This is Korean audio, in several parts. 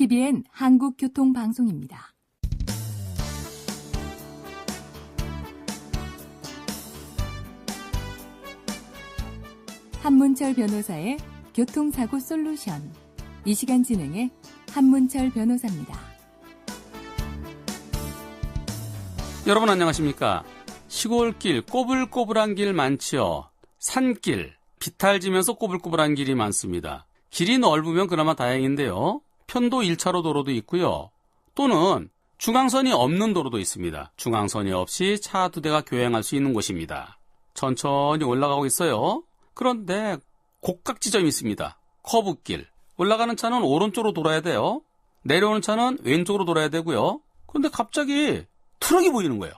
TVN 한국교통방송입니다. 한문철 변호사의 교통사고 솔루션. 이 시간 진행해 한문철 변호사입니다. 여러분 안녕하십니까? 시골길 꼬불꼬불한 길 많지요. 산길 비탈지면서 꼬불꼬불한 길이 많습니다. 길이 넓으면 그나마 다행인데요. 편도 1차로 도로도 있고요. 또는 중앙선이 없는 도로도 있습니다. 중앙선이 없이 차 2대가 교행할 수 있는 곳입니다. 천천히 올라가고 있어요. 그런데 곡각 지점이 있습니다. 커브길. 올라가는 차는 오른쪽으로 돌아야 돼요. 내려오는 차는 왼쪽으로 돌아야 되고요. 그런데 갑자기 트럭이 보이는 거예요.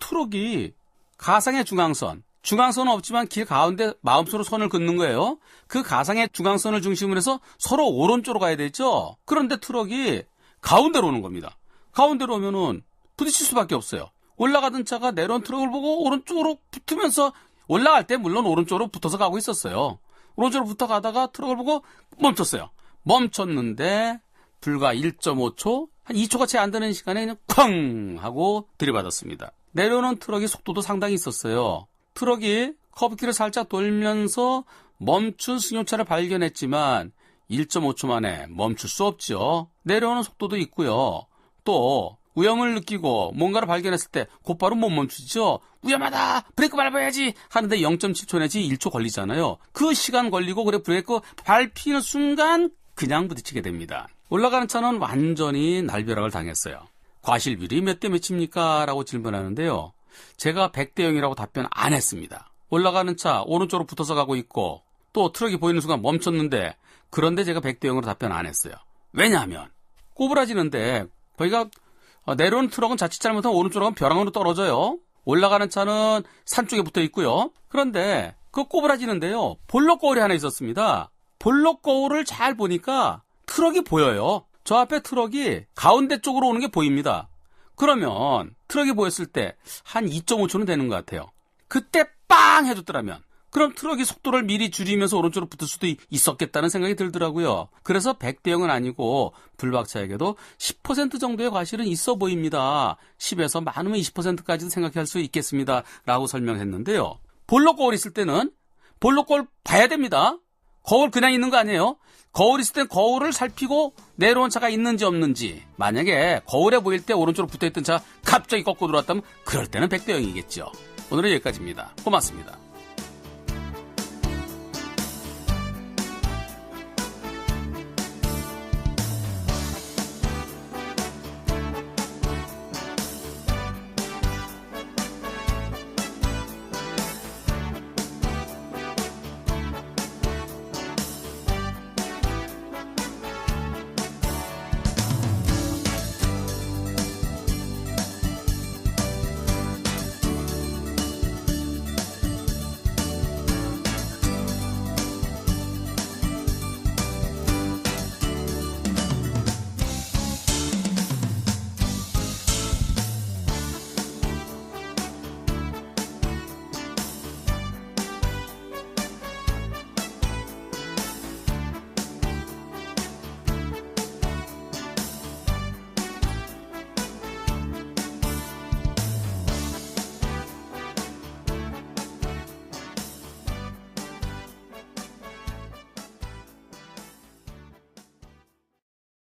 트럭이 가상의 중앙선은 없지만 길 가운데 마음속으로 선을 긋는 거예요. 그 가상의 중앙선을 중심으로 해서 서로 오른쪽으로 가야 되죠. 그런데 트럭이 가운데로 오는 겁니다. 가운데로 오면은 부딪힐 수밖에 없어요. 올라가던 차가 내려온 트럭을 보고 오른쪽으로 붙으면서 올라갈 때 물론 오른쪽으로 붙어서 가고 있었어요. 오른쪽으로 붙어 가다가 트럭을 보고 멈췄어요. 멈췄는데 불과 1.5초, 한 2초가 채 안 되는 시간에 그냥 쾅 하고 들이받았습니다. 내려오는 트럭이 속도도 상당히 있었어요. 트럭이 커브길을 살짝 돌면서 멈춘 승용차를 발견했지만 1.5초 만에 멈출 수 없죠. 내려오는 속도도 있고요. 또 위험을 느끼고 뭔가를 발견했을 때 곧바로 못 멈추죠. 위험하다, 브레이크 밟아야지 하는데 0.7초 내지 1초 걸리잖아요. 그 시간 걸리고 그래 브레이크 밟히는 순간 그냥 부딪히게 됩니다. 올라가는 차는 완전히 날벼락을 당했어요. 과실비율이 몇 대 몇입니까? 라고 질문하는데요. 제가 100대 0이라고 답변 안 했습니다. 올라가는 차 오른쪽으로 붙어서 가고 있고 또 트럭이 보이는 순간 멈췄는데 그런데 제가 100대 0으로 답변 안 했어요. 왜냐하면 꼬부라지는데 거기가 내려오는 트럭은 자칫 잘못하면 오른쪽으로 가면 벼랑으로 떨어져요. 올라가는 차는 산 쪽에 붙어 있고요. 그런데 그 꼬부라지는데요. 볼록 거울이 하나 있었습니다. 볼록 거울을 잘 보니까 트럭이 보여요. 저 앞에 트럭이 가운데 쪽으로 오는 게 보입니다. 그러면 트럭이 보였을 때 한 2.5초는 되는 것 같아요. 그때 빵 해줬더라면 그럼 트럭이 속도를 미리 줄이면서 오른쪽으로 붙을 수도 있었겠다는 생각이 들더라고요. 그래서 100대 0은 아니고 불박차에게도 10% 정도의 과실은 있어 보입니다. 10에서 많으면 20%까지도 생각할 수 있겠습니다. 라고 설명했는데요. 볼록 거울 있을 때는 볼록 거울 봐야 됩니다. 거울 그냥 있는 거 아니에요. 거울 있을 땐 거울을 살피고 내려온 차가 있는지 없는지. 만약에 거울에 보일 때 오른쪽으로 붙어있던 차가 갑자기 꺾고 들어왔다면 그럴 때는 100대 0이겠죠. 오늘은 여기까지입니다. 고맙습니다.